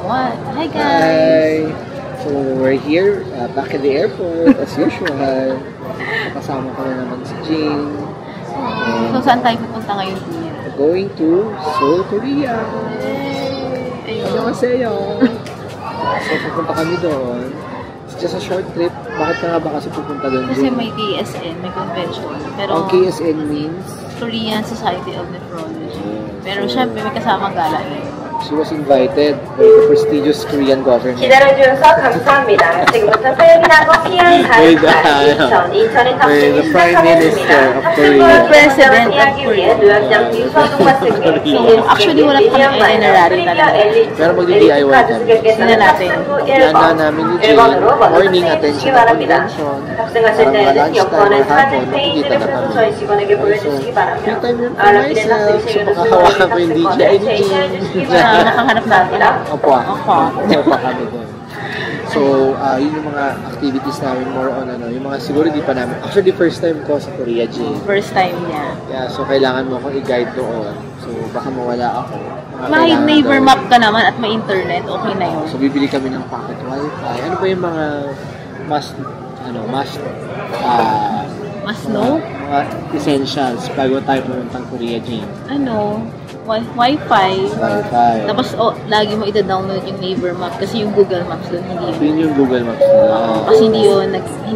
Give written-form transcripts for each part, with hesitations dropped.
What? Hi Hi! guys! So, we're here, back in the airport, as usual. Kasama ko na naman si Jane. So, saan tayo pupunta ngayon, Kuya? Going to Seoul, Korea. Ayun. Annyeonghaseyo. So, pupunta kami doon. It's just a short trip. Bakit ka nga ba kasi pupunta doon, Kasi Jane? may KSN, may convention. Pero, Ang KSN means? Korean Society of Nephrology. Pero syempre, may kasamang gala na yun. She was invited by the prestigious Korean government. 기다려주셔서 감사합니다. 지금부터 사용이라고 피한 By the Prime Minister of Korea. President of Korea. Actually, wala kami itinerary talaga. Pero mag-DIY kami. Sina natin. Plana namin ni Jane, morning attention sa convention. Parang lunchtime or hapon, makikita na kami. So, free time yun for myself. So, makahawakan ko yung DJI ni Jane. Makahanap natin. Opo. Opo kami doon. So, yun yung mga activities namin more on yung mga siguro di pa namin. Actually, first time ko sa Korea, Jane. First time niya. Yeah, so kailangan mo akong i-guide doon. So, baka mawala ako. May neighbor map ka naman at may internet, okay na yun. So, bibili kami ng pocket wifi. Ano ba yung mga must no? Mga essentials bago tayo pumuntang Korea, Jane? Wifi. Wifi. Tapos, lagi mo ita-download yung neighbor map kasi yung Google Maps doon hindi yun. Yun yung Google Maps na. Kasi hindi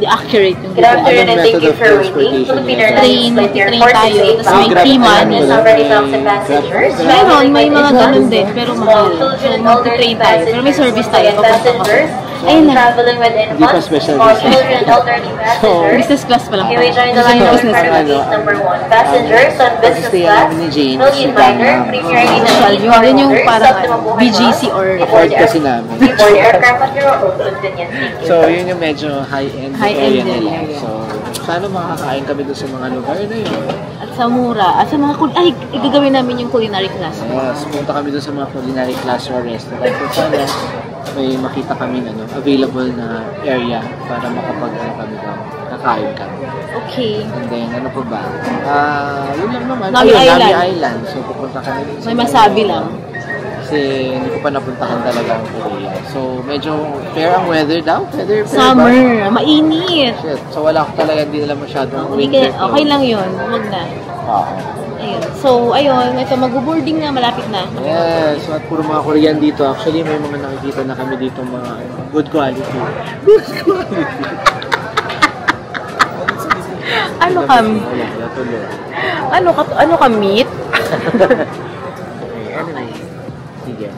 accurate yung Good Google Maps. afternoon and thank you for waiting. Filipino Airlines Flight Air tayo, tapos may free money. Already talks to passengers. Meron, may mga ganun din, pero mahal. So, mag-train tayo. Pero may service tayo. Passengers. Ayun na. Traveling with Hindi pa special small visa. children, elderly passengers. Business class pa lang. Here we join the line of gate number 1. Passengers on business class, million minor, premier Social, yun yung parang BGC or Afford kasi namin. Board aircraft at your own convenience. Thank you. So, yun yung medyo high-end area High-end nila. area. So, sana makakain kami doon sa mga lugar na yun. at sa mura. At sa mga, gagawin namin yung culinary class. Yes, pumunta kami doon sa mga culinary class or restaurant. So, sana may makita kami available na area para kami doon. Kakain kami. Okay. And then, ano pa ba? Yun lang naman. Nami Island. Island. So, pupunta kami doon. May masabi lang. Kasi hindi ko pa napuntahan talaga ang Korea. So, medyo fair ang weather daw. Fair Summer. ba? Mainit. Shit. So, wala ko talaga, hindi nila masyadong Okay, okay lang yun. Huwag na. Oo. Ayun. So, ayun. Ito, mag-boarding na. Malapit na. Yes. So, at puro mga Korean dito. Actually, may mga nakikita na kami dito mga good quality. Good quality. Ano kami? Ano ka meet? Okay, anyway. Sige.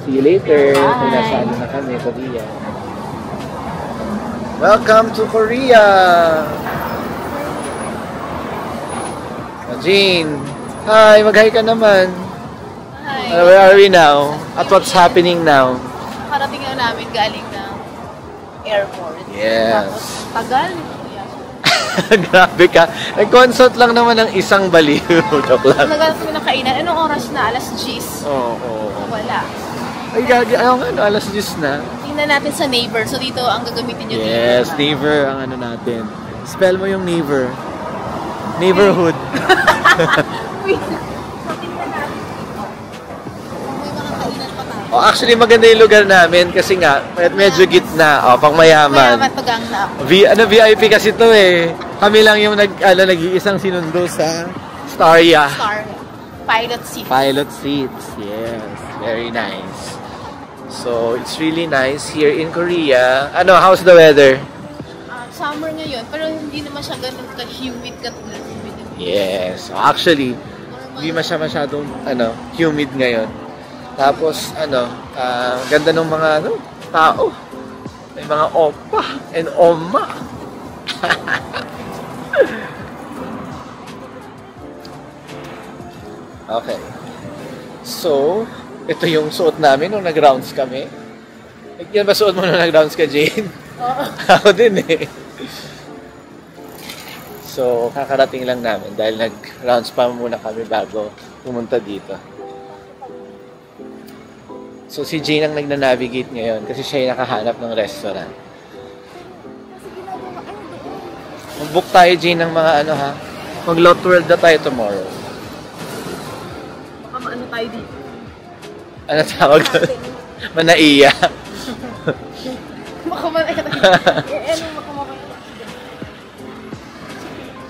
See you later. Bye. Kung nasaan na kami, Korea. Welcome to Korea! Jean! Hi! Mag-hi ka naman! Hi. Where are we now? At what's happening now? Parating na namin galing ng airport. Yes. Tapos, tagal. Grabe ka. Nag-consult lang naman ng isang baliw. Joke lang. Nagal kami ng kainan. Anong oras na? Alas 10. Oo. Wala. Ay, gagi. Alas 10 na. Tingnan natin sa neighbor. So, dito ang gagamitin nyo. Yes, neighbor ang natin. Spell mo yung neighbor. Neighborhood. Wait. So, tingnan natin. May mga kainan pa tayo. Oh, actually, maganda yung lugar namin kasi nga, medyo gitna. Oh, pang mayaman. Mayaman pagang na. VIP kasi to eh. Kami lang yung nag-iisang sinundo sa Staria. Star. Pilot seat. Pilot seats. Yes. Very nice. So, it's really nice here in Korea. How's the weather? Summer ngayon, pero hindi naman siya ganun ka-humid katulad ng humid. Yes. Actually, hindi masyadong humid ngayon. Tapos, ganda ng mga tao. May mga oppa and oma. Okay. So, ito yung suot namin nung nag-rounds kami. Yan ba suot mo nung nag-rounds ka, Jane? Oo. Ako din eh. So, kakarating lang namin dahil nag-rounds pa muna kami bago pumunta dito. So, si Jane ang nagna-navigate ngayon kasi siya yung nakahanap ng restaurant. Mag-book tayo, Jane, ng mga Mag-Lot World na tayo tomorrow. Baka maano tayo dito. Ano tawag doon? Manaiya. Makamanay ka tayo. Ano makamanay ka?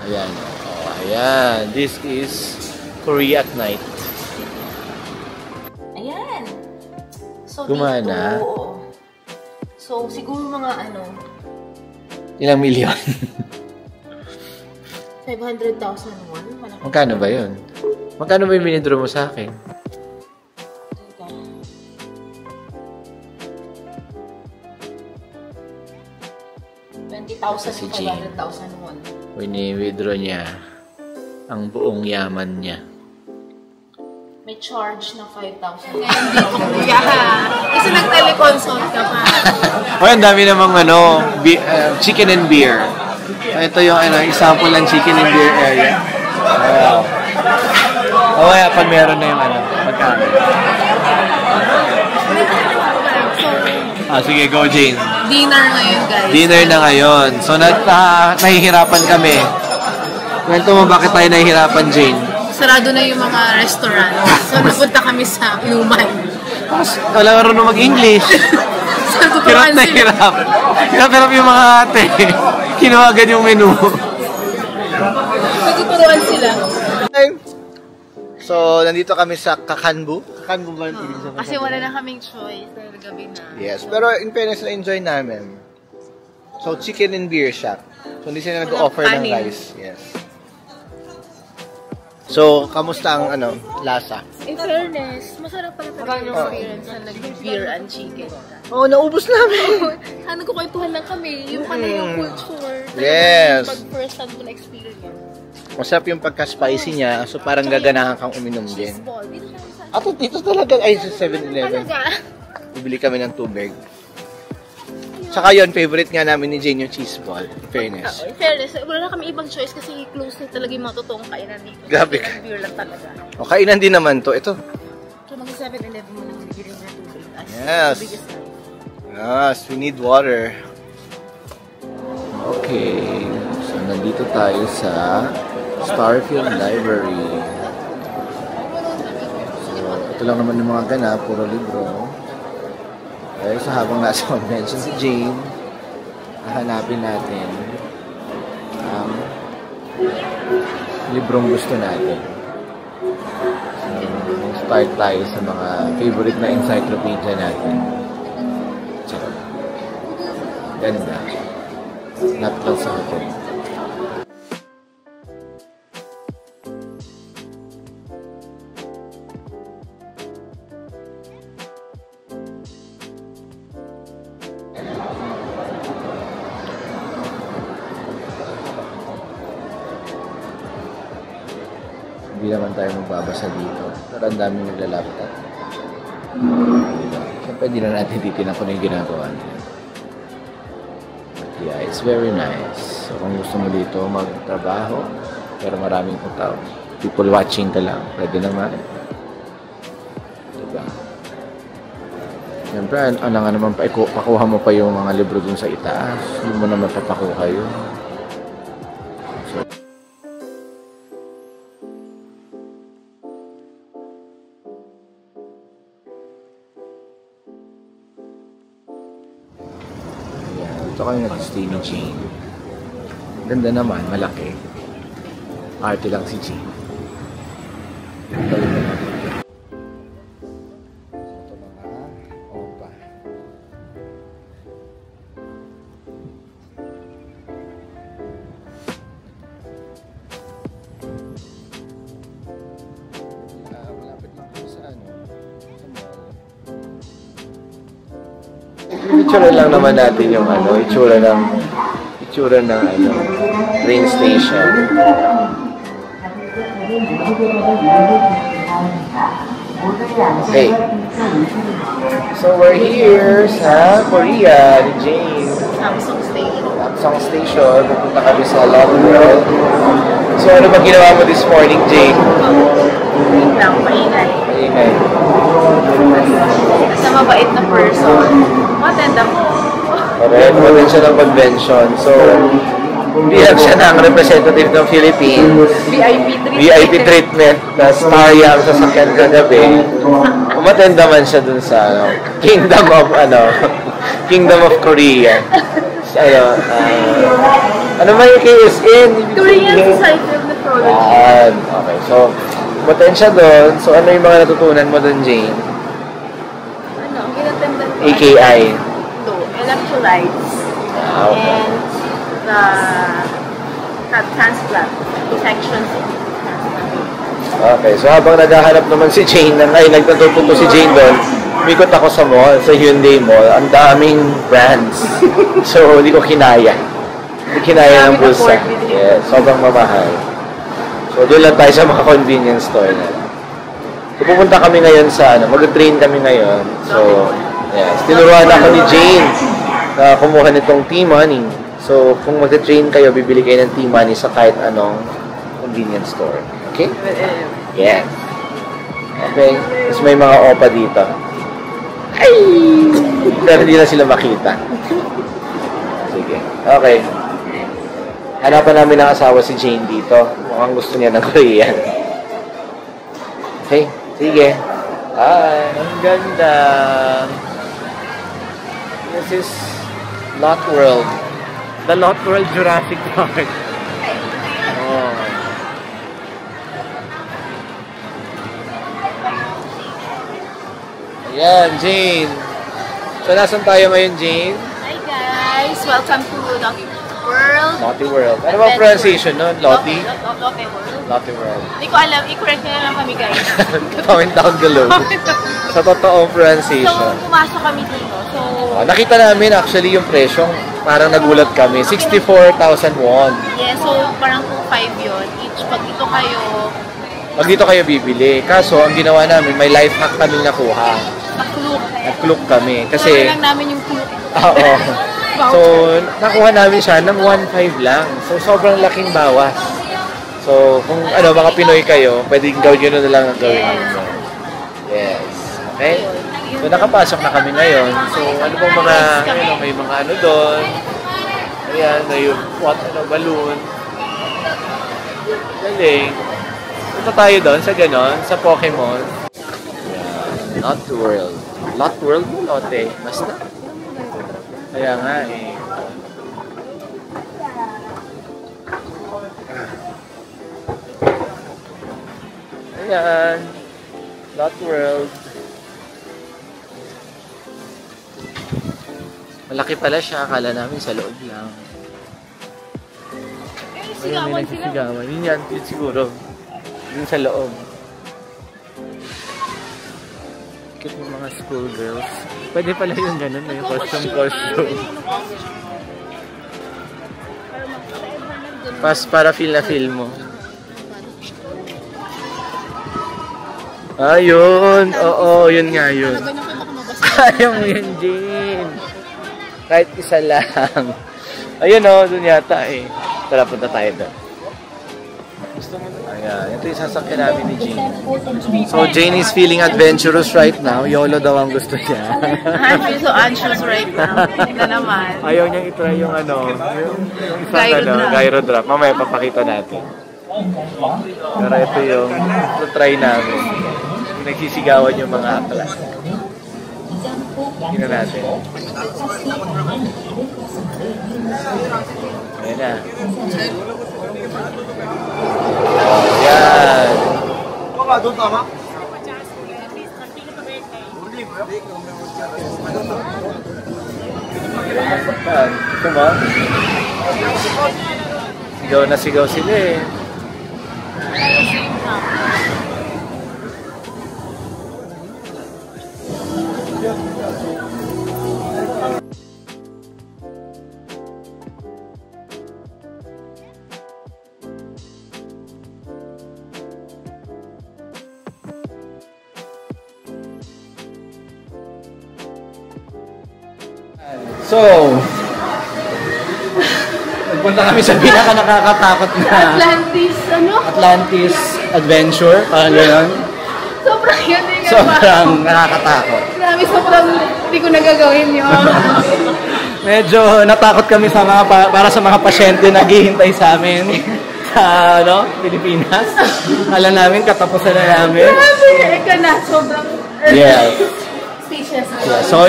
Ayan. Oh, ayan. This is Korea at night. Ayan. So, Gumana? dito, oo. So, siguro mga ano, Ilang milyon? 500,000 won. Malaki. Magkano ba yun? Magkano ba yung binidro mo sa akin? Teka. Si 20,000 Jane. 500,000 won. Wini-withdraw niya ang buong yaman niya. May charge na 5,000. Ngayon dito kuya ha. Kasi nag-teleconsult ka pa. Oh, ang dami namang chicken and beer. Ito yung example ng chicken and beer area. Wow. O kaya pag meron na yung magkano. Sige, go Jane. Dinner ngayon guys. Dinner na ngayon. So, nahihirapan kami. Kwento mo bakit tayo nahihirapan, Jane? Sarado na yung mga restaurant. So, napunta kami sa inuman. Wala marunong mag-English. So, Hirap tuturuan na sila. hirap. Hirap yung mga ate. Kinuha agad yung menu. Nagtuturuan sila. So, nandito kami sa Kakanbu. Kakanbu ba yung ibig sabihin? Kasi wala na kaming choice dahil gabi na. Yes, pero in fairness na-enjoy namin. So, chicken and beer shop. So, hindi sila nag-offer ng kanin. rice. Yes. So, kamusta ang lasa? In fairness, masarap pala talaga yung experience na nag-beer and chicken. Oh, naubos namin. Nagkukwentuhan lang kami. Yung pala yung culture. Yes. Pag first hand ko na experience. Masarap yung pagka-spicy niya. So, parang gaganahan kang uminom din. Ball. Dito siya sa... At dito talaga, ay sa 7-Eleven. Talaga? Bibili kami ng tubig. Saka yun, favorite nga namin ni Jane yung cheese ball. In fairness. In fairness, wala na kami ibang choice kasi close na talaga yung mga totoong kainan dito. Grabe Beer ka. and beer lang talaga. O, kainan din naman to. Ito. So, mag-7-Eleven mo lang bibili ng tubig. As Yes. big as life. Yes, we need water. Okay. So, nandito tayo sa Starfield Library. So, ito lang naman yung mga ganap. Puro libro. Okay, so habang nasa convention si Jane, hahanapin natin ang librong gusto natin. So, start tayo sa mga favorite na encyclopedia natin. Charot. Ganda. Not lang sa hotel. Hindi naman tayo magbabasa dito. Pero ang daming naglalaptop. Siyempre, hindi na natin titinan kung ano yung ginagawa nila. But yeah, it's very nice. So, kung gusto mo dito magtrabaho, pero maraming utaw, people watching ka lang, pwede naman. Diba? Siyempre, ano nga naman, pakuha mo pa yung mga libro dun sa itaas. Hindi mo naman papakuha yun. So, ito kami nag-stay ni Jane. Ganda naman, malaki. Arte lang si Jane. Ito mga opa. Malapit lang po sa sa mall. Itsura lang naman natin yung itsura ng train station. Okay. So we're here sa Korea ni Jane. Samsung Station. Samsung Station. Pupunta kami sa Long World. So ano ba ginawa mo this morning, Jane? Wait lang, maingay. Ingay. Basta mabait na person. Matenda ko. Correct. Walang siya ng convention. So, Bihag siya ng representative ng Philippines. VIP treatment. Tapos Maria ang sasakyan kagabi. Umattend naman siya dun sa Kingdom of Korea. Ano ba yung KSN? Korean Society of Nephrology. Okay, so umattend siya dun. So ano yung mga natutunan mo dun, Jane? Ano, ang ginatendan ko? AKI. Electrolytes. Okay. And the transplant. Infections in transplant. Okay, so habang naghahanap naman si Jane, nagtatututo si Jane doon, umikot ako sa mall, sa Hyundai Mall, ang daming brands. So, hindi ko kinaya. Hindi kinaya ng bulsa. Yes, sobrang mamahal. So, doon lang tayo sa mga convenience store na. So, pupunta kami ngayon sa, mag-train kami ngayon. So, yes, tinuruan ako ni Jane na kumuha nitong T-Money. So, kung mag-train kayo, bibili kayo ng T-Money sa kahit anong convenience store. Okay? Yeah. Okay. Tapos may mga opa dito. Ay! Pero hindi na sila makita. Sige. Okay. Hanapan namin ang asawa si Jane dito. Mukhang gusto niya ng Korean. Okay. Sige. Ay, ang ganda. This is Lot World. The Lot World Jurassic Park. Oh. Ayan, Jane. So, nasan tayo ngayon, Jane? Hi guys! Welcome to Naughty World. Naughty World. Ano ba pronunciation nun? Lottie? Naughty World. Naughty World. Hindi ko alam. I-correct na lang kami guys. Comment down below. Sa totoong So, pronunciation. pumasok kami dito. So, Nakita namin actually yung presyong parang nagulat kami. 64,000 won. yeah, so parang 2.5 yun. Each pag dito kayo, Pag dito kayo bibili. Kaso, ang ginawa namin, may life hack kaming nakuha. nakluk. Nag-clook kami. So, Kasi, lang namin yung kluk. oo. So, nakuha namin siya ng 1.5 lang. So, sobrang laking bawas. So, kung mga Pinoy kayo, pwedeng gawin nyo na lang ang gawin nyo. Yes. Okay? So, nakapasok na kami ngayon. So, ano pong mga, may mga doon. Ayan, may balloon. Galing. Punta tayo doon sa ganon, sa Pokemon. Yeah. Lot World. Lot World mo, Lotte. Basta. Kaya nga eh. Ayan. Lot World. Malaki pala siya. Akala namin sa loob lang. Ayun, may nagsisigawan. Yun yan, yun siguro. Yun sa loob. Cute ng mga schoolgirls. Pwede pala yung ganun, yung costume. Para feel na feel mo. Ayun! Oo, yun nga yun. Kaya mo yun, Jane. Kahit isa lang. Ayun o, dun yata eh. Tara, punta tayo doon. Gusto mo doon? Ayan, ito yung sasakyan namin ni Jane. So, Jane is feeling adventurous right now. YOLO daw ang gusto niya. I feel so anxious right now. Ito naman. Ayaw niyang itry yung yung isang gyro drop. Mamaya papakita natin. Pero ito yung try namin. Yung nagsisigawan yung mga akla. Tingnan natin. Ayan na. Ayan. Ito ba? Sigaw na sigaw sila eh. So, nagpunta kami sa pinaka nakakatakot na Atlantis Adventure, parang gano'n. Sobrang yun Sobrang nakakatakot. Grabe, sobrang hindi ko nagagawin yun. Medyo natakot kami sa mga para sa mga pasyente na naghihintay sa amin sa Pilipinas. Kala namin katapusan na namin. Grabe, eka na, sobrang speechless. Yeah, so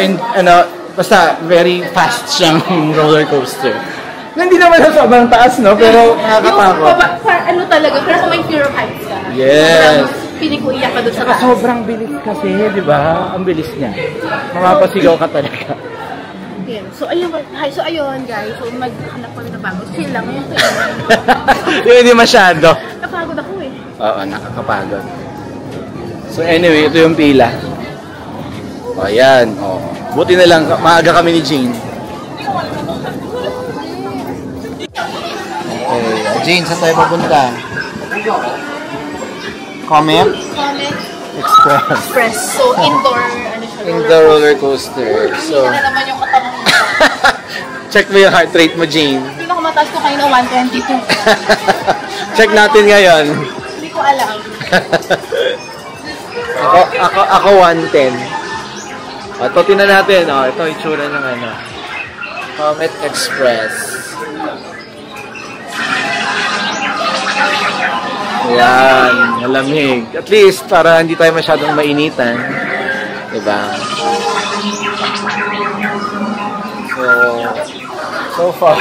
basta very fast siyang roller coaster. Hindi naman na sobrang taas, no? Pero nakakatakot. Ano talaga, pero kung may fear of heights ka. Yes. Piling ko iyak ka doon sa taas. Sobrang bilis kasi, di ba? Ang bilis niya. Mapapasigaw ka talaga. Yeah. So ayun guys, so maghanap kami na bago. Chill lang, ngayon ko Yung hindi masyado. napagod ako eh. Oo, nakakapagod. So anyway, ito yung pila. O, ayan. O. Buti na lang, maaga kami ni Jane. Okay, Jane, saan tayo papunta? Comet? Express. So indoor, ano siya? Indoor roller coaster. So, Hindi na naman yung katanong nito. check mo yung heart rate mo, Jane. Pinakamataas ko kayo na 122. Check natin ngayon. Hindi ko alam. Ako 110. Ito, tinan natin. Ito, itsura ng Comet Express. Ayan, malamig. At least, para hindi tayo masyadong mainitan. Diba? So far,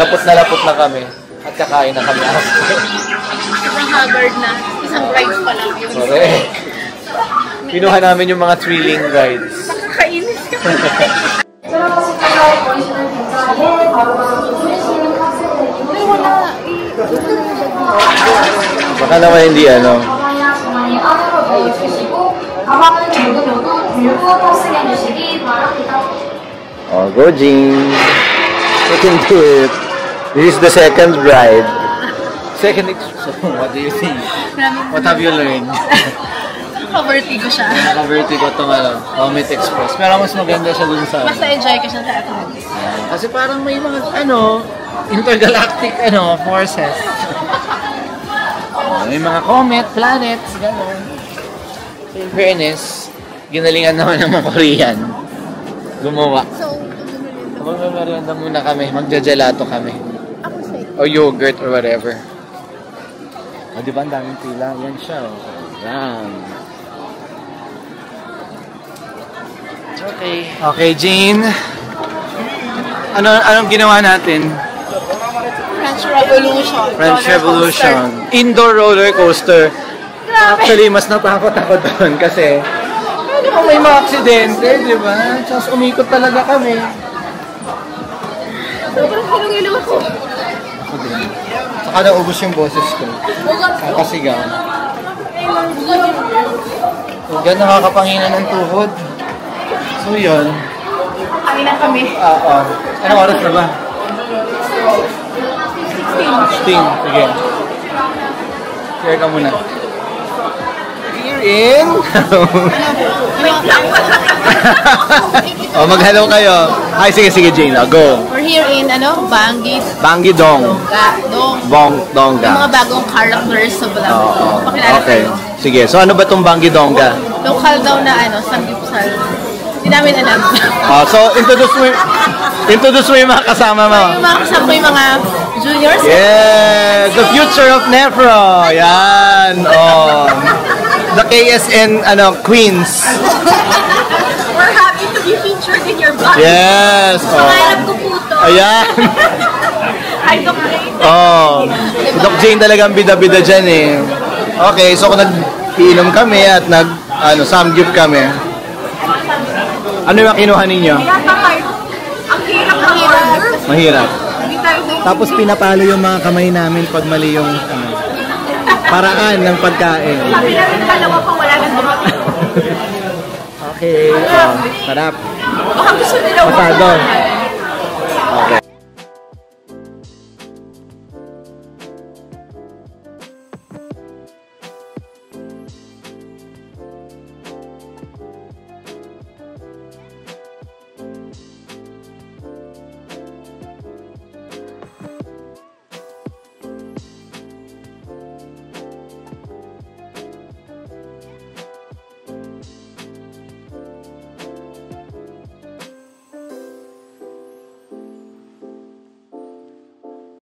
lapot na kami. At kakain na kami after. Sobrang haggard na. Isang rides pa lang yun. Correct. Pinuha namin yung mga thrilling rides. Nakakainis ka. Baka naman hindi Oh, go Jean. You can do it. This is the second ride. What do you think? What have you learned? Naka-vertigo siya. Naka-vertigo itong Comet Express. Pero mas maganda siya dun sa... Mas na-enjoy ko siya sa athletics. Kasi parang may mga, intergalactic, forces. May mga comet, planets, gano'n. So, in fairness, ginalingan naman ng mga Korean. Gumawa. So, Magmamerienda muna kami. Magja-gelato kami. ako sa'yo. O yogurt or whatever. O, di ba ang daming pila? Yan siya, Yan. It's okay. Okay, Jean. Anong ginawa natin? French Revolution. French Revolution. Indoor roller coaster. Actually, mas natakot ako doon kasi kung may mga aksidente, di ba? Tapos umikot talaga kami. Sobrang hilong-hilong ako. Saka naubos yung boses ko. Kakasigaw. Huwag nakakapangina ng tuhod. So yun. Kain na kami. Oo. Anong oras na ba? 16. Sige. Share ka muna. Here in... Wait lang. mag-hello kayo. Ay, sige, Jane. Go. We're here in, Banggi-dong. Dongga. Yung mga bagong characters sa vlog. Oo. Pakilala Okay. kayo. Sige. So, ano ba itong Banggi-dongga? Local daw na, sanggipsal. Hindi namin alam. So, introduce mo yung mga kasama mo. Yung mga kasama ko yung mga juniors. Yeah! The future of Nefro! Yan! Oh. The KSN, queens. We're happy to be featured in your vlog. Yes! Pangarap ko po ito. Ayan! Hi, Doc Jane. Oh. Doc Jane talagang bida-bida dyan eh. Okay, so kung nag-iinom kami at samgyup kami. Ano yung kinuha ninyo? Ang hirap. Mahirap. Hindi tayo Tapos pinapalo yung mga kamay namin pag mali yung paraan ng pagkain. sabi namin dalawa pa wala nang dumating. Okay. Sarap. Baka gusto nila Pasado.